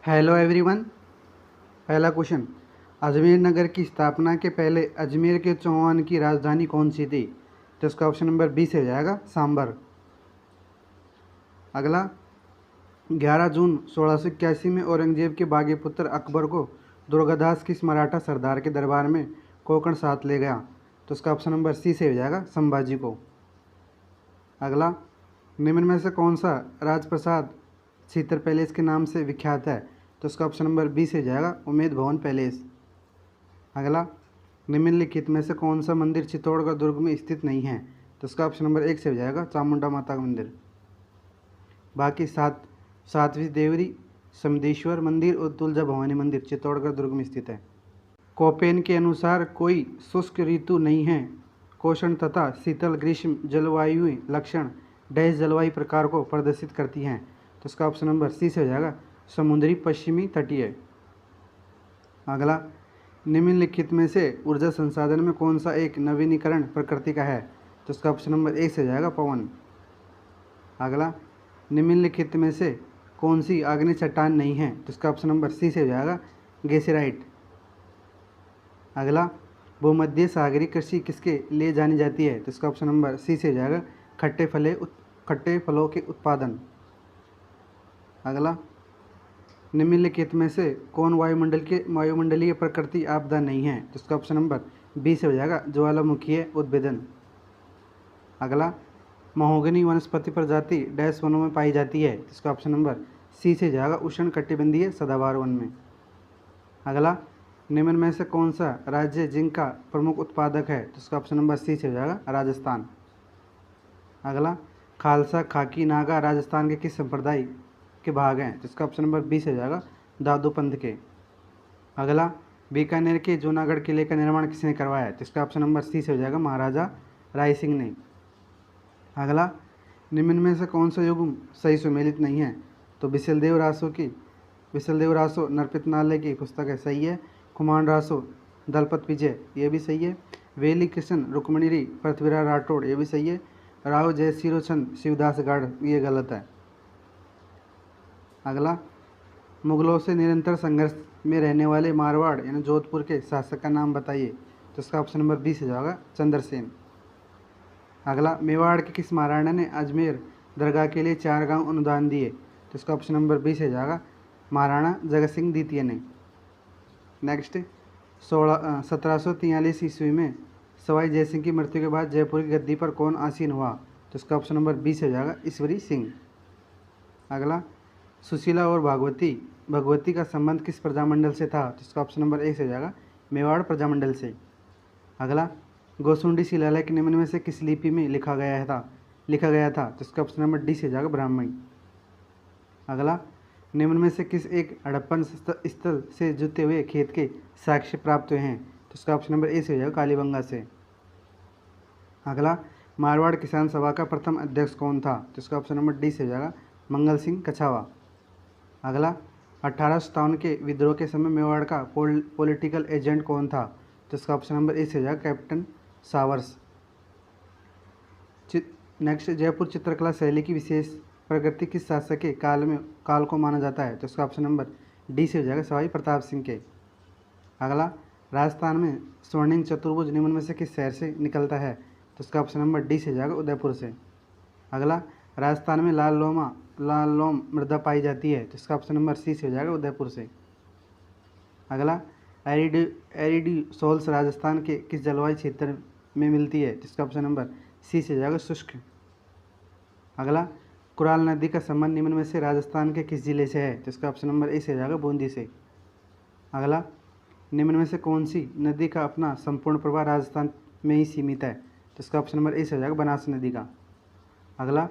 Hello everyone. पहला question, Ajmer नगर की स्थापना के पहले अजमेर के चौहान की राजधानी कौन सी थी? तो इसका ऑप्शन नंबर बी से हो जाएगा सांबर। अगला, 11 जून 1681 में औरंगजेब के बागी पुत्र अकबर को दुर्गादास किस मराठा सरदार के दरबार में कोंकण साथ ले गया? तो इसका ऑप्शन नंबर सी से हो जाएगा संभाजी को। अगला, निम्न में से कौन सा राजप्रसाद सीतर पैलेस के नाम से विख्यात है? तो इसका ऑप्शन नंबर बी से हो जाएगा उमेद भवन पैलेस। अगला, निम्नलिखित में से कौन सा मंदिर चित्तौड़गढ़ दुर्ग में स्थित नहीं है? तो इसका ऑप्शन नंबर एक से हो जाएगा चामुंडा माता का मंदिर। बाकी सातवीं देवरी, समदेश्वर मंदिर और तुलजा भवानी मंदिर चित्तौड़गढ़ दुर्ग में स्थित है। कोपेन के अनुसार कोई शुष्क ऋतु नहीं है। कोषण तथा शीतल ग्रीष्म जलवायु लक्षण डैश जलवायु प्रकार को प्रदर्शित करती हैं। तो इसका ऑप्शन नंबर सी से हो जाएगा समुद्री पश्चिमी तटीय। अगला, निम्नलिखित में से ऊर्जा संसाधन में कौन सा एक नवीनीकरण प्रकृति का है? तो इसका ऑप्शन नंबर एक से हो जाएगा पवन। अगला, निम्नलिखित में से कौन सी आग्नेय चट्टान नहीं है? तो इसका ऑप्शन नंबर सी से हो जाएगा गेसिराइट। अगला, भूमध्य सागरीय कृषि किसके लिए जानी जाती है? तो इसका ऑप्शन नंबर सी से हो जाएगा खट्टे फलों के उत्पादन। अगला, निम्नलिखित में से कौन वायुमंडलीय प्रकृति आपदा नहीं है? तो इसका ऑप्शन नंबर बी से हो जाएगा ज्वालामुखीय उद्भेदन। अगला, महोगनी वनस्पति प्रजाति डैश वनों में पाई जाती है? तो इसका ऑप्शन नंबर सी से हो जाएगा उष्ण कटिबंधीय सदाबहार वन में। अगला, निम्न में से कौन सा राज्य जिंक का प्रमुख उत्पादक है? तो इसका ऑप्शन नंबर सी से हो जाएगा राजस्थान। अगला, खालसा खाकी नागा राजस्थान के किस संप्रदाय के भाग हैं? तो इसका ऑप्शन नंबर बी से हो जाएगा दादू पंथ के। अगला, बीकानेर के जूनागढ़ किले का निर्माण किसने करवाया है? तो इसका ऑप्शन नंबर सी से हो जाएगा महाराजा राय सिंह ने। अगला, निम्न में से कौन सा युग्म सही सुमेलित नहीं है? तो बिसलदेव रासो नरपितनालय की पुस्तक है, सही है। कुमार रासो दलपत विजय, ये भी सही है। वेली कृष्ण रुक्मणी पृथ्वीराज राठौड़, ये भी सही है। राव जयसिरो चंद शिवदास गढ़, ये गलत है। अगला, मुगलों से निरंतर संघर्ष में रहने वाले मारवाड़ यानी जोधपुर के शासक का नाम बताइए? तो इसका ऑप्शन नंबर बी से जाएगा चंद्रसेन। अगला, मेवाड़ के किस महाराणा ने अजमेर दरगाह के लिए 4 गांव अनुदान दिए? तो इसका ऑप्शन नंबर बी से जाएगा महाराणा जगत सिंह द्वितीय ने। नेक्स्ट, 1743 ईस्वी में सवाई जयसिंह की मृत्यु के बाद जयपुर की गद्दी पर कौन आसीन हुआ? तो इसका ऑप्शन नंबर बी से जाएगा ईश्वरी सिंह। अगला, सुशीला और भगवती का संबंध किस प्रजामंडल से था? तो इसका ऑप्शन नंबर ए से जाएगा मेवाड़ प्रजामंडल से। अगला, गोसुंडी शिलालेख निम्न में से किस लिपि में लिखा गया था? तो इसका ऑप्शन नंबर डी से जाएगा ब्राह्मणी। अगला, निम्न में से किस एक हड़प्पन स्थल से जुते हुए खेत के साक्ष्य प्राप्त हुए हैं? तो इसका ऑप्शन नंबर ए से हो जाएगा कालीबंगा से। अगला, मारवाड़ किसान सभा का प्रथम अध्यक्ष कौन था? तो इसका ऑप्शन नंबर डी से हो जाएगा मंगल सिंह कछावा। अगला, 1857 के विद्रोह के समय मेवाड़ का पॉलिटिकल एजेंट कौन था? तो इसका ऑप्शन नंबर ए से हो जाएगा कैप्टन सावर्स। नेक्स्ट, जयपुर चित्रकला शैली की विशेष प्रकृति किस शासक के काल को माना जाता है? तो इसका ऑप्शन नंबर डी से हो जाएगा सवाई प्रताप सिंह के। अगला, राजस्थान में स्वर्णिम चतुर्भुज निम्न में से किस शहर से निकलता है? तो इसका ऑप्शन नंबर डी से हो जाएगा उदयपुर से। अगला, राजस्थान में लाल लोम मृदा पाई जाती है? तो इसका ऑप्शन नंबर सी से हो जाएगा उदयपुर से। अगला, एरिडोसोल्स राजस्थान के किस जलवायु क्षेत्र में मिलती है? तो इसका ऑप्शन नंबर सी से जाएगा शुष्क। अगला, कुराल नदी का संबंध निम्न में से राजस्थान के किस जिले से है? तो इसका ऑप्शन नंबर ए से जाएगा बूंदी से। अगला, निम्न में से कौन सी नदी का अपना संपूर्ण प्रवाह राजस्थान में ही सीमित है? तो इसका ऑप्शन नंबर ए से जाएगा बनास नदी का। अगला,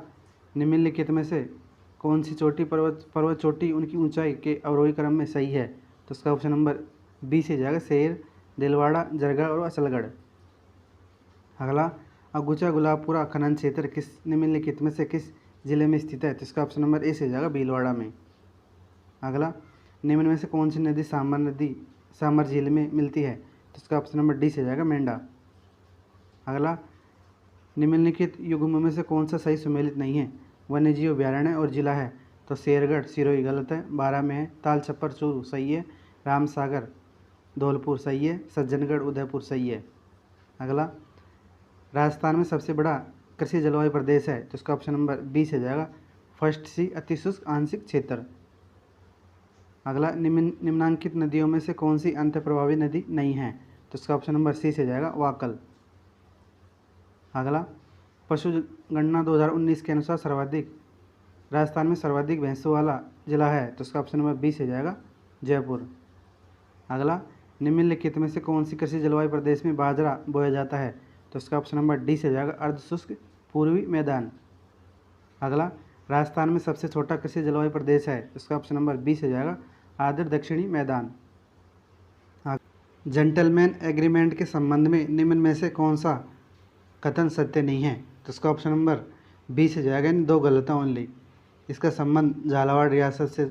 निम्नलिखित में से कौन सी पर्वत चोटी उनकी ऊंचाई के अवरोही क्रम में सही है? तो इसका ऑप्शन नंबर बी से जाएगा शेर, दिलवाड़ा, जरगा और असलगढ़। अगला, अगुचा गुलाबपुरा खनन क्षेत्र किस निम्नलिखित में से किस जिले में स्थित है? तो इसका ऑप्शन नंबर ए से जाएगा भीलवाड़ा में। अगला, निम्न में से कौन सी नदी सामर झील में मिलती है? तो इसका ऑप्शन नंबर डी से जाएगा मेंढा। अगला, निम्नलिखित युग्मों में से कौन सा सही सुमेलित नहीं है? वन्यजीव अभ्यारण्य और जिला है। तो शेरगढ़ सिरोही गलत है। 12 में है ताल छप्पर चूरू सही है। रामसागर धौलपुर सही है। सज्जनगढ़ उदयपुर सही है। अगला, राजस्थान में सबसे बड़ा कृषि जलवायु प्रदेश है, तो इसका ऑप्शन नंबर बी से जाएगा फर्स्ट सी अति शुष्क आंशिक क्षेत्र। अगला, निम्नांकित नदियों में से कौन सी अंत प्रभावी नदी नहीं है, तो इसका ऑप्शन नंबर सी से जाएगा वाकल। अगला, पशु गणना 2019 के अनुसार राजस्थान में सर्वाधिक भैंसों वाला जिला है, तो इसका ऑप्शन नंबर बी से जाएगा जयपुर। अगला, निम्नलिखित में से कौन सी कृषि जलवायु प्रदेश में बाजरा बोया जाता है, तो इसका ऑप्शन नंबर डी से जाएगा अर्धशुष्क पूर्वी मैदान। अगला, राजस्थान में सबसे छोटा कृषि जलवायु प्रदेश है, इसका ऑप्शन नंबर बी से जाएगा आदर दक्षिणी मैदान। जेंटलमैन एग्रीमेंट के संबंध में निम्न में से कौन सा कथन सत्य नहीं है, तो इसका ऑप्शन नंबर बी से जाएगा। इन दो गलत है ओनली। इसका संबंध झालावाड़ रियासत से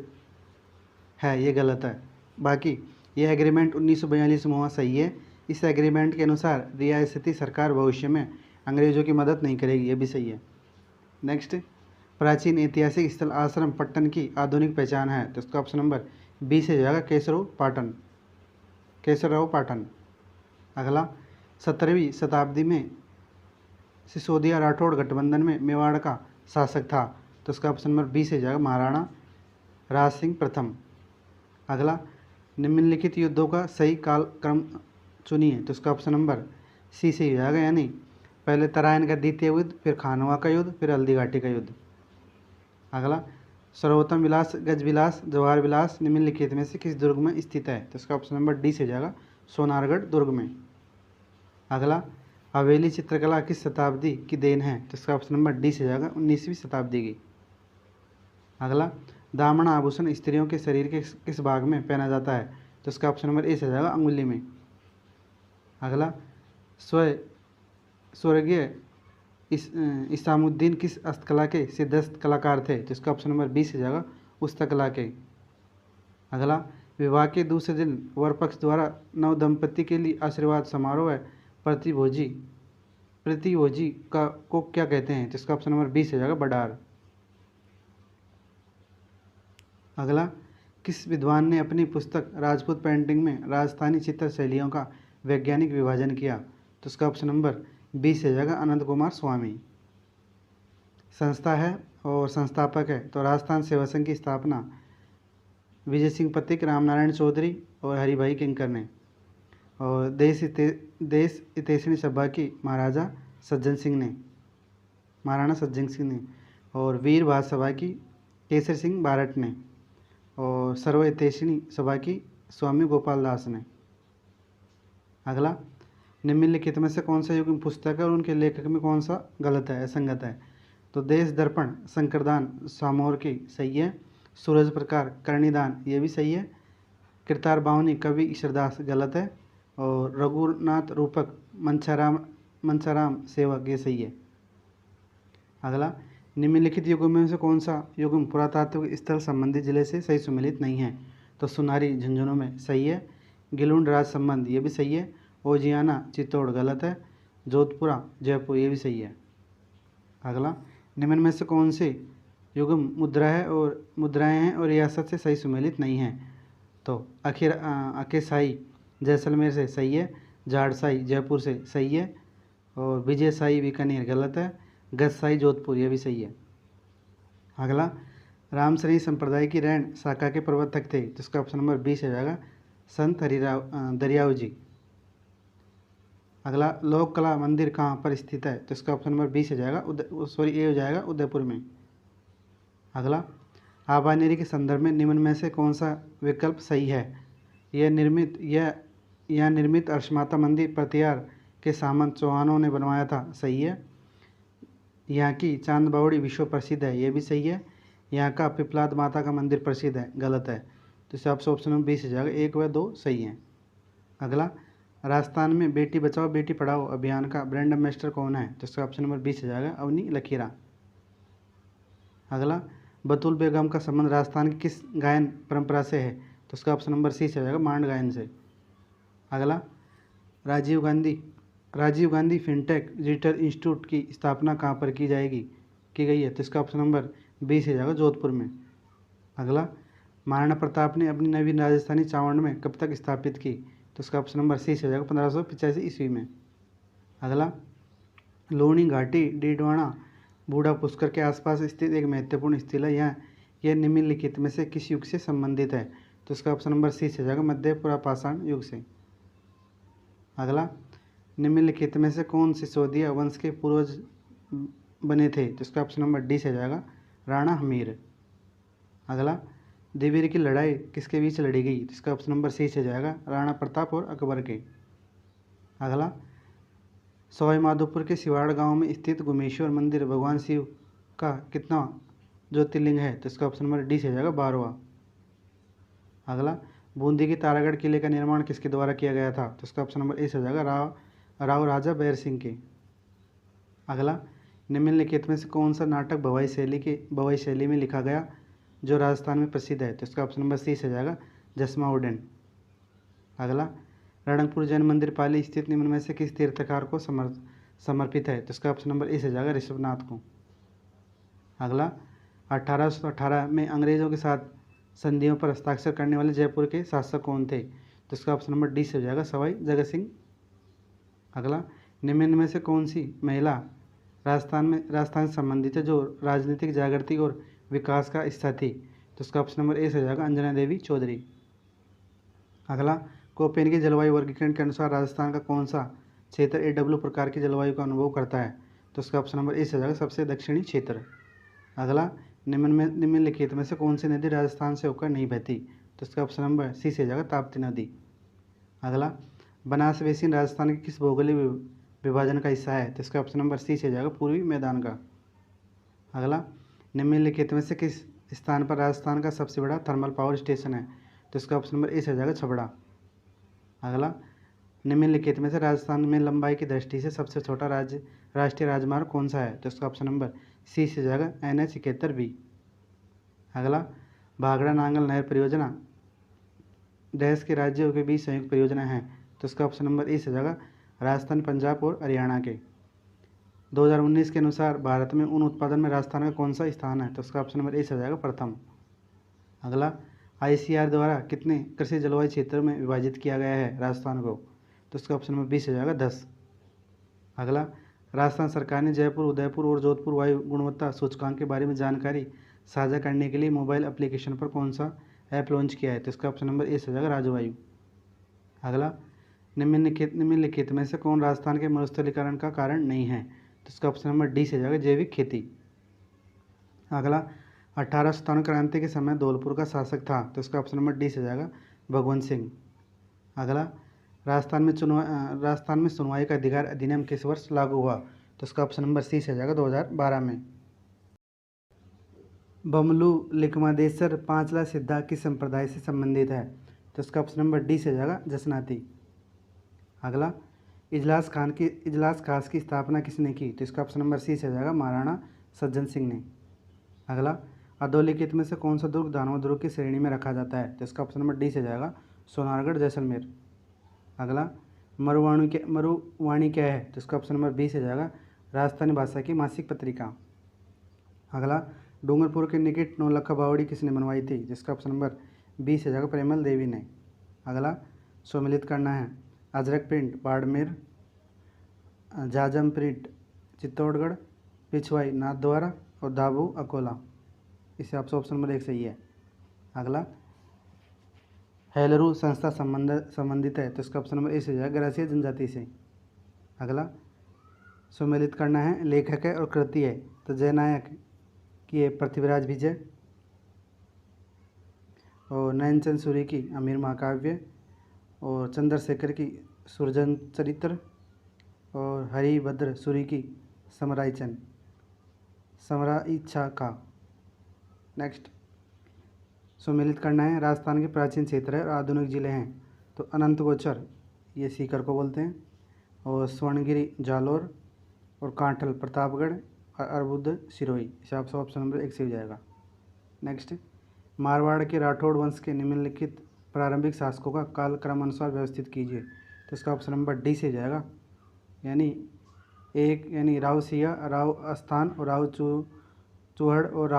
है, ये गलत है। बाकी यह एग्रीमेंट 1942 में हुआ सही है। इस एग्रीमेंट के अनुसार रियासती सरकार भविष्य में अंग्रेजों की मदद नहीं करेगी, ये भी सही है। नेक्स्ट, प्राचीन ऐतिहासिक स्थल आश्रम पट्टन की आधुनिक पहचान है, तो इसका ऑप्शन नंबर बी से जाएगा केशवराव पाटन। अगला, 17वीं शताब्दी में सिसोदिया राठौड़ गठबंधन में मेवाड़ का शासक था, तो इसका ऑप्शन नंबर बी से जाएगा महाराणा राज सिंह प्रथम। अगला, निम्नलिखित युद्धों का सही काल क्रम चुनिए, तो इसका ऑप्शन नंबर सी से ही जाएगा, यानी पहले तराइन का द्वितीय युद्ध, फिर खानवा का युद्ध, फिर हल्दी घाटी का युद्ध। अगला, सर्वोत्तम विलास गज विलास जवाहर विलास निम्नलिखित में से किस दुर्ग में स्थित है, तो इसका ऑप्शन नंबर डी से जाएगा सोनारगढ़ दुर्ग में। अगला, हवेली चित्रकला किस शताब्दी की देन है, तो इसका ऑप्शन नंबर डी से जाएगा 19वीं शताब्दी की। अगला, दामन आभूषण स्त्रियों के शरीर के किस भाग में पहना जाता है, तो इसका ऑप्शन नंबर ए से जाएगा अंगुली में। अगला, स्वर्गीय इसामुद्दीन किस हस्तकला के सिद्धस्त कलाकार थे, तो इसका ऑप्शन नंबर बी से जाएगा पुस्तकला के। अगला, विवाह के दूसरे दिन वर पक्ष द्वारा नव दंपति के लिए आशीर्वाद समारोह है प्रतिभोजी को क्या कहते हैं, तो इसका ऑप्शन नंबर बी से जाएगा बडार। अगला, किस विद्वान ने अपनी पुस्तक राजपूत पेंटिंग में राजस्थानी चित्र शैलियों का वैज्ञानिक विभाजन किया, तो इसका ऑप्शन नंबर बी से जाएगा अनंत कुमार स्वामी। संस्था है और संस्थापक है, तो राजस्थान सेवा संघ की स्थापना विजय सिंह पथिक, रामनारायण चौधरी और हरिभाई किंकर ने, और देश हितैषणी सभा की महाराणा सज्जन सिंह ने, और वीर भात सभा की केसर सिंह बारट ने, और सर्व हितैषणी सभा की स्वामी गोपाल दास ने। अगला, निम्नलिखित में से कौन सा युग्म पुस्तक है और उनके लेखक में कौन सा गलत है, असंगत है, तो देश दर्पण शंकरदान सामोर की सही है। सूरज प्रकार करणीदान ये भी सही है। कृतार बावनी कवि ईश्वरदास गलत है, और रघुनाथ रूपक मंचाराम सेवक ये सही है। अगला, निम्नलिखित युगों में से कौन सा युग्म पुरातात्विक स्थल संबंधी जिले से सही सुमेलित नहीं है, तो सुनारी झुंझुनू में सही है। गिलुंड राज संबंध ये भी सही है। ओजियाना चित्तौड़ गलत है। जोधपुरा जयपुर ये भी सही है। अगला, निम्न में से कौन से युग्म मुद्राएं हैं और रियासत से सही सुमेलित नहीं हैं, तो अकेसाई जैसलमेर से सही है। जाड़साई जयपुर से सही है, और विजयसाई बीकानेर गलत है। गजसाई जोधपुर ये भी सही है। अगला, रामसरी संप्रदाय की रैन शाखा के प्रवर्तक थे, जिसका ऑप्शन नंबर बी से जाएगा संत दरियाव जी। अगला, लोक कला मंदिर कहाँ पर स्थित है, तो इसका ऑप्शन नंबर बी से जाएगा ए हो जाएगा उदयपुर में। अगला, आबानेरी के संदर्भ में निम्न में से कौन सा विकल्प सही है। यह निर्मित अर्शमाता मंदिर प्रतिहार के सामंत चौहानों ने बनवाया था, सही है। यहाँ की चांद बावड़ी विश्व प्रसिद्ध है, ये भी सही है। यहाँ का पिपलाद माता का मंदिर प्रसिद्ध है, गलत है। तो इसे आपसे ऑप्शन नंबर बी से जाएगा 1 व 2 सही हैं। अगला, राजस्थान में बेटी बचाओ बेटी पढ़ाओ अभियान का ब्रांड एम्बेसडर कौन है, तो इसका ऑप्शन नंबर बी से जाएगा अवनी लकीरा। अगला, बतुल बेगम का संबंध राजस्थान की किस गायन परंपरा से है, तो इसका ऑप्शन नंबर सी से जाएगा मांड गायन से। अगला, Rajiv Gandhi fintech digital institute की स्थापना कहाँ पर की गई है, तो इसका ऑप्शन नंबर बी से जाएगा जोधपुर में। अगला, महाराणा प्रताप ने अपनी नवीन राजधानी चावंड में कब तक स्थापित की? तो इसका ऑप्शन नंबर सी से हो जाएगा 1585 ईस्वी में। अगला, लूणी घाटी डीडवाना बूढ़ा पुष्कर के आसपास स्थित एक महत्वपूर्ण स्थल है। यह निम्नलिखित में से किस युग से संबंधित है? तो इसका ऑप्शन नंबर सी से हो जाएगा मध्य पुरापाषाण युग से। अगला, निम्नलिखित में से कौन सिसोदिया वंश के पूर्वज बने थे? तो इसका ऑप्शन नंबर डी से हो जाएगा राणा हमीर। अगला, देवीर की लड़ाई किसके बीच लड़ी गई? तो इसका ऑप्शन नंबर सी से हो जाएगा राणा प्रताप और अकबर के। अगला, सवाई माधोपुर के सिवाड़ गांव में स्थित गुमेश्वर मंदिर भगवान शिव का कितना ज्योतिर्लिंग है? तो इसका ऑप्शन नंबर डी से हो जाएगा 12वां। अगला, बूंदी के तारागढ़ किले का निर्माण किसके द्वारा किया गया था? तो इसका ऑप्शन नंबर ए से हो जाएगा राव राजा बैर सिंह के। अगला, निम्नलिखित में से कौन सा नाटक भवाई शैली में लिखा गया जो राजस्थान में प्रसिद्ध है? तो इसका ऑप्शन नंबर सी से हो जाएगा जसमा उड्डयन। अगला, रणकपुर जैन मंदिर पाली स्थित निम्न में से किस तीर्थकार को समर्पित है? तो इसका ऑप्शन नंबर ए से जाएगा ऋषभनाथ को। अगला, 1818 में अंग्रेजों के साथ संधियों पर हस्ताक्षर करने वाले जयपुर के शासक कौन थे? तो इसका ऑप्शन नंबर डी से हो जाएगा सवाई जगत सिंह। अगला, निम्न में से कौन सी महिला राजस्थान से संबंधित है जो राजनीतिक जागृति और विकास का हिस्सा थी? तो इसका ऑप्शन नंबर ए से हो जाएगा अंजना देवी चौधरी। अगला, कोपेन के जलवायु वर्गीकरण के अनुसार राजस्थान का कौन सा क्षेत्र AW प्रकार की जलवायु का अनुभव करता है? तो इसका ऑप्शन नंबर ए से जाएगा सबसे दक्षिणी क्षेत्र। अगला, निम्नलिखित में से कौन सी नदी राजस्थान से होकर नहीं बहती? तो इसका ऑप्शन नंबर सी से जाएगा ताप्ती नदी। अगला, बनास बेसिन राजस्थान के किस भौगोलिक विभाजन का हिस्सा है? तो इसका ऑप्शन नंबर सी से जाएगा पूर्वी मैदान का। अगला, निम्नलिखित में से किस स्थान पर राजस्थान का सबसे बड़ा थर्मल पावर स्टेशन है? तो इसका ऑप्शन नंबर ए से जाएगा छबड़ा। अगला, निम्नलिखित में से राजस्थान में लंबाई की दृष्टि से सबसे छोटा राष्ट्रीय राजमार्ग कौन सा है? तो इसका ऑप्शन नंबर सी से जाएगा NH 71B। अगला, भाखड़ा नांगल नहर परियोजना देश के राज्यों के बीच संयुक्त परियोजना है। तो इसका ऑप्शन नंबर ए से जाएगा राजस्थान, पंजाब और हरियाणा के। 2019 के अनुसार भारत में ऊन उत्पादन में राजस्थान का कौन सा स्थान है? तो इसका ऑप्शन नंबर ए से जाएगा प्रथम। अगला, ICAR द्वारा कितने कृषि जलवायु क्षेत्रों में विभाजित किया गया है राजस्थान को? तो इसका ऑप्शन नंबर बी से जाएगा 10। अगला, राजस्थान सरकार ने जयपुर, उदयपुर और जोधपुर वायु गुणवत्ता सूचकांक के बारे में जानकारी साझा करने के लिए मोबाइल एप्लीकेशन पर कौन सा ऐप लॉन्च किया है? तो इसका ऑप्शन नंबर ए से जाएगा राजवायु। अगला, निम्नलिखित में से कौन राजस्थान के मरुस्थलीकरण का कारण नहीं है? तो इसका ऑप्शन नंबर डी से जाएगा जैविक खेती। अगला, 1857 क्रांति के समय धौलपुर का शासक था। तो इसका ऑप्शन नंबर डी से जाएगा भगवंत सिंह। अगला, राजस्थान में सुनवाई का अधिकार अधिनियम किस वर्ष लागू हुआ? तो इसका ऑप्शन नंबर सी से जाएगा 2012 में। बमलू लिकमादेश्वर पांचला सिद्धा किस संप्रदाय से संबंधित है? तो इसका ऑप्शन नंबर डी से जाएगा जसनाती। अगला, इजलास खास की स्थापना किसने की? तो इसका ऑप्शन नंबर सी से जाएगा महाराणा सज्जन सिंह ने। अगला, अधोलिखित में से कौन सा दुर्ग दानव दुर्ग की श्रेणी में रखा जाता है? तो इसका ऑप्शन नंबर डी से जाएगा सोनारगढ़ जैसलमेर। अगला, मरुवाणी क्या है? तो इसका ऑप्शन नंबर बी से जाएगा राजस्थानी भाषा की मासिक पत्रिका। अगला, डूंगरपुर के निकट नौलखा बावड़ी किसने बनवाई थी? जिसका ऑप्शन नंबर बी से जाएगा प्रेमल देवी ने। अगला, सम्मिलित करना है अजरक प्रिंट बाड़मेर, जाजम प्रिंट चित्तौड़गढ़, पिछवाई नाथद्वारा और दाबू अकोला। इससे आपसे ऑप्शन नंबर 1 सही है। अगला, हेलरू संस्था संबंधित है। तो इसका ऑप्शन नंबर ए से जाएगा गरासिया जनजाति से। अगला, सम्मिलित करना है लेखक है और कृति है। तो जयनायक की है पृथ्वीराज विजय और नयनचंद सूरी की अमीर महाकाव्य और चंद्रशेखर की सुरजन चरित्र और हरिभद्र सूरी की समराइच्छा का। नेक्स्ट, सम्मिलित करना है राजस्थान के प्राचीन क्षेत्र है और आधुनिक जिले हैं। तो अनंत गोचर ये सीकर को बोलते हैं और स्वर्णगिरी जालोर और कांठल प्रतापगढ़ और अर्बुद सिरोही। इसे आपसे ऑप्शन नंबर 1 से हो जाएगा। नेक्स्ट, मारवाड़ के राठौड़ वंश के निम्नलिखित प्रारंभिक शासकों का कालक्रम अनुसार व्यवस्थित कीजिए। तो इसका ऑप्शन नंबर डी से जाएगा यानी राव सिया, राव अस्थान और राव चौहड़ और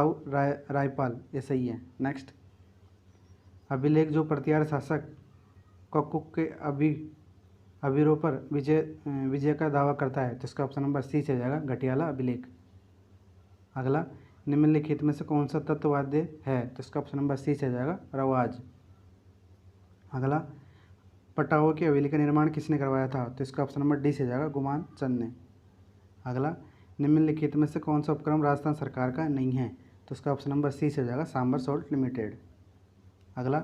रायपाल, ये सही है। नेक्स्ट, अभिलेख जो प्रतिहार शासक ककुक के अभिरों पर विजय का दावा करता है, तो इसका ऑप्शन नंबर सी से जाएगा, घटियाला अभिलेख। अगला, निम्नलिखित में से कौन सा तत्ववाद्य है, तो इसका ऑप्शन नंबर सी से जाएगा, रवाज। अगला, पटाओ की हवेली का निर्माण किसने करवाया था, तो इसका ऑप्शन नंबर डी से जाएगा, गुमान चंद ने। अगला, निम्नलिखित में से कौन सा उपक्रम राजस्थान सरकार का नहीं है, तो इसका ऑप्शन नंबर सी से जाएगा, सांबर सॉल्ट लिमिटेड। अगला,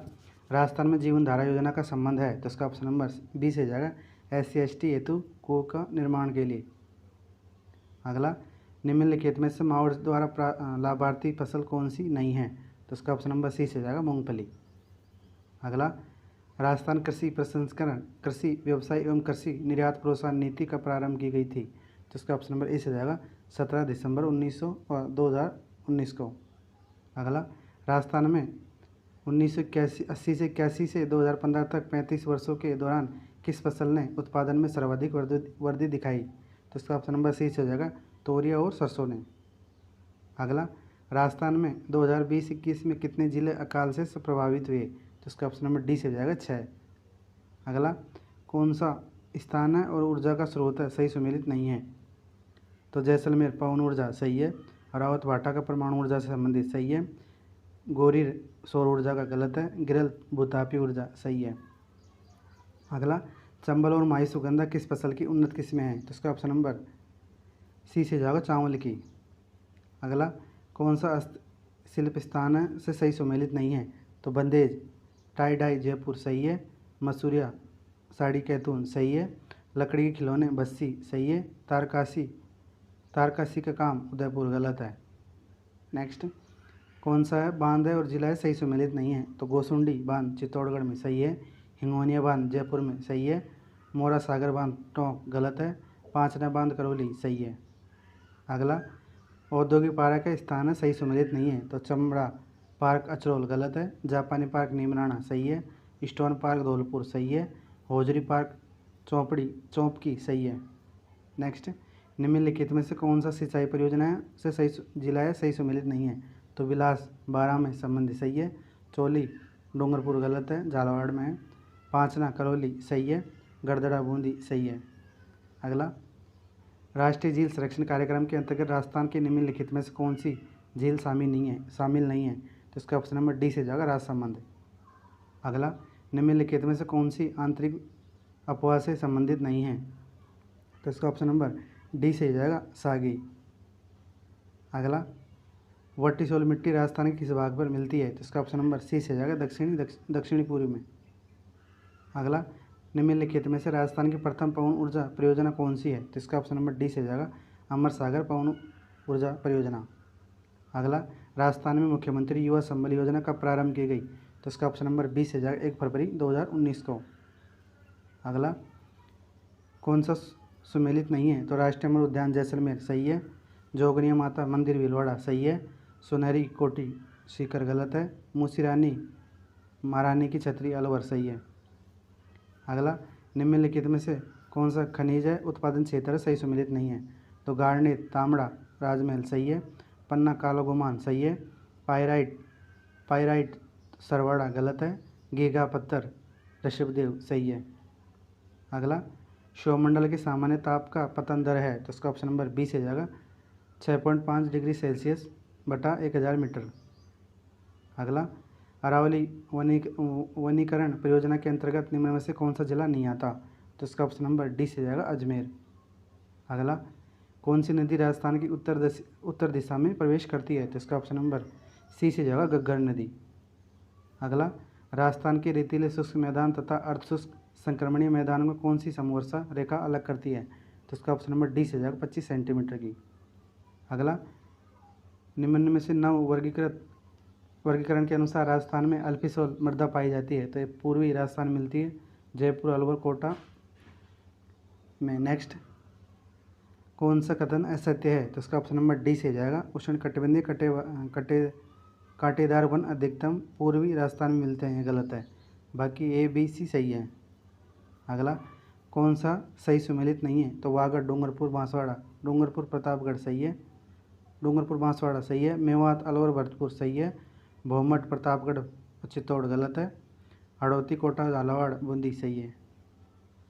राजस्थान में जीवन धारा योजना का संबंध है, तो इसका ऑप्शन नंबर बी से जाएगा, SC/ST हेतु कुओं का निर्माण के लिए। अगला, निम्नलिखित में से माओवाद द्वारा लाभार्थी फसल कौन सी नहीं है, तो इसका ऑप्शन नंबर सी से जाएगा, मूंगफली। अगला, राजस्थान कृषि प्रसंस्करण, कृषि व्यवसाय एवं कृषि निर्यात प्रोत्साहन नीति का प्रारंभ की गई थी, तो इसका ऑप्शन नंबर ए से जाएगा, 17 दिसंबर 2019 को। अगला, राजस्थान में 1980 से 81 से 2015 तक 35 वर्षों के दौरान किस फसल ने उत्पादन में सर्वाधिक वृद्धि दिखाई, तो इसका ऑप्शन नंबर सी से हो जाएगा, तोरिया और सरसों ने। अगला, राजस्थान में 2020-21 में कितने जिले अकाल से प्रभावित हुए, तो इसका ऑप्शन नंबर डी से हो जाएगा, 6। अगला, कौन सा स्थान है और ऊर्जा का स्रोत है सही सुमेलित नहीं है, तो जैसलमेर पवन ऊर्जा सही है, रावत भाटा का परमाणु ऊर्जा से संबंधित सही है, गोरीर सौर ऊर्जा का गलत है, गिरल भूतापी ऊर्जा सही है। अगला, चंबल और माही सुगंधा किस फसल की उन्नत किस्में हैं, तो इसका ऑप्शन नंबर सी से जाएगा, चावल की। अगला, कौन सा शिल्प स्थान है से सही सुमेलित नहीं है, तो बंदेज टाई डाई जयपुर सही है, मसूरिया साड़ी कैतून सही है, लकड़ी के खिलौने बस्सी सही है, तारकासी का काम उदयपुर गलत है। नेक्स्ट, कौन सा है बांध है और जिला है सही सुमेलित नहीं है, तो गोसुंडी बांध चित्तौड़गढ़ में सही है, हिंगोनिया बांध जयपुर में सही है, मोरा सागर बांध टोंक गलत है, पांचना बांध करौली सही है। अगला, औद्योगिक पार्क का स्थान है सही सुमेलित नहीं है, तो चमड़ा पार्क अचरोल गलत है, जापानी पार्क नीमराना सही है, स्टोन पार्क धौलपुर सही है, होजरी पार्क चौंपकी सही है। नेक्स्ट, निम्नलिखित में से कौन सा सिंचाई परियोजना है से सही जिला है सही सुमेलित नहीं है, तो विलास 12 में संबंधी सही है, चौली डूंगरपुर गलत है, झालावाड़ में है, पांचना करौली सही है, गड़दड़ा बूंदी सही है। अगला, राष्ट्रीय झील संरक्षण कार्यक्रम के अंतर्गत राजस्थान के निम्नलिखित में से कौन सी झील शामिल नहीं है, तो इसका ऑप्शन नंबर डी से जाएगा, राजसमंद। अगला, निम्नलिखित में से कौन सी आंतरिक अफवाह से संबंधित नहीं है, तो इसका ऑप्शन नंबर डी से जाएगा, सागी। अगला, वर्टिसोल मिट्टी राजस्थान के किस भाग पर मिलती है, तो इसका ऑप्शन नंबर सी से जाएगा, दक्षिणी पूर्व में। अगला, निम्नलिखित में से राजस्थान की प्रथम पवन ऊर्जा परियोजना कौन सी है, तो इसका ऑप्शन नंबर डी से जाएगा, अमर सागर पवन ऊर्जा परियोजना। अगला, राजस्थान में मुख्यमंत्री युवा संबल योजना कब प्रारंभ की गई, तो इसका ऑप्शन नंबर बी से जाएगा, 1 फरवरी 2019 को। अगला, कौन सा सुमेलित नहीं है, तो राष्ट्रीय अमर उद्यान जैसलमेर सही है, जोगनिया माता मंदिर भीलवाड़ा सही है, सुनहरी कोटी सीकर गलत है, मूसीरानी महारानी की छतरी अलवर सही है। अगला, निम्नलिखित में से कौन सा खनिज है उत्पादन क्षेत्र सही सुमेलित नहीं है, तो गार्नेट तांबड़ा राजमहल सही है, पन्ना काला गुमान सही है, पायराइट सरवाड़ा गलत है, गीगा पत्थर ऋषभदेव सही है। अगला, सौरमंडल के सामान्य ताप का पतन दर है, तो इसका ऑप्शन नंबर बी से जाएगा, 6.5 डिग्री सेल्सियस बटा 1000 मीटर। अगला, अरावली वनीकरण परियोजना के अंतर्गत निम्न में से कौन सा जिला नहीं आता, तो इसका ऑप्शन नंबर डी से जाएगा, अजमेर। अगला, कौन सी नदी राजस्थान की उत्तर दिशा में प्रवेश करती है, तो इसका ऑप्शन नंबर सी से जाएगा, घग्गर नदी। अगला, राजस्थान के रेतीले शुष्क मैदान तथा अर्धशुष्क संक्रमणीय मैदान में कौन सी समवर्षा रेखा अलग करती है, तो इसका ऑप्शन नंबर डी से जाएगा, 25 सेंटीमीटर की। अगला, निम्न में से नव वर्गीकरण के अनुसार राजस्थान में अल्पिसोल मृदा पाई जाती है, तो ये पूर्वी राजस्थान में मिलती है, जयपुर अलवर कोटा में। नेक्स्ट, कौन सा कथन असत्य है, तो इसका ऑप्शन नंबर डी से जाएगा, उष्णकटिबंधीय कांटेदार वन अधिकतम पूर्वी राजस्थान में मिलते हैं, ये गलत है, बाकी ए बी सी सही है। अगला, कौन सा सही सुमेलित नहीं है, तो वागड़ डूंगरपुर बांसवाड़ा डूंगरपुर प्रतापगढ़ सही है, डूंगरपुर बांसवाड़ा सही है। मेवात अलवर भरतपुर सही है। भोमट प्रतापगढ़ चित्तौड़ गलत है। हड़ौती कोटा झालावाड़ बूंदी सही है।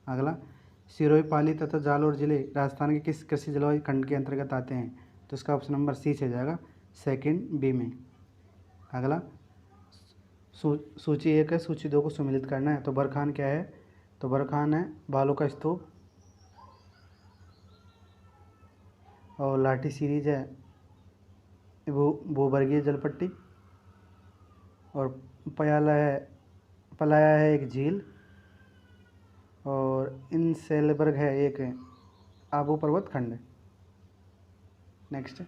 अगला, सिरोही पाली तथा जालौर जिले राजस्थान के किस कृषि जलवायु खंड के अंतर्गत आते हैं? तो इसका ऑप्शन नंबर सी से जाएगा, सेकंड बी में। अगला, सूची 1 है, सूची 2 को सम्मिलित करना है। तो बरखान क्या है? तो बरखान है बालों का स्तूप, और लाठी सीरीज है भूवर्गीय जलपट्टी, और पलाया है एक झील, और इंसेलबर्ग है एक आबू पर्वत खंड। नेक्स्ट।